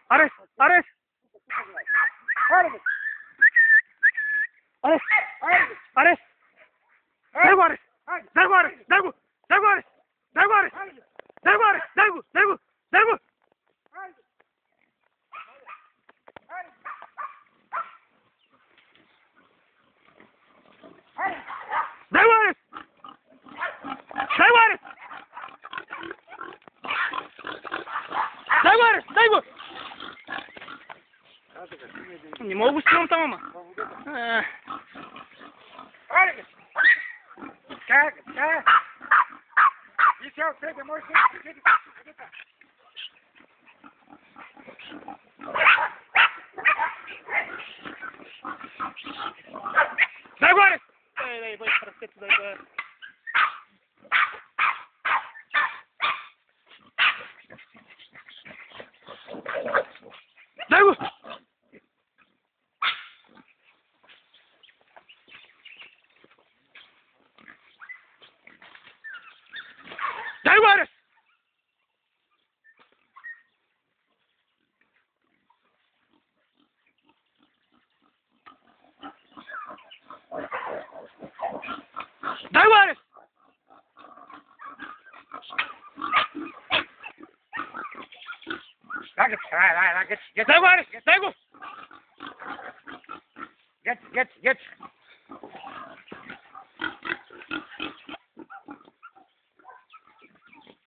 Ares! Ares! Ares! Ares! Dergu Ares! Dergu Ares! Dergu! Dergu Ares! Dergu Ares! Dergu Ares! Dergu! Dergu! Dergu! Dergu Ares! Dergu Ares! Dergu Ares! Dergu! Не могу с ним там, мама. Как? Еще, Федя, можешь... Dergu Ares! Дай, просвети, дай. Dergu! Dergu Ares! Dergu Ares! Right, get Dergu Ares! Dergu! Get.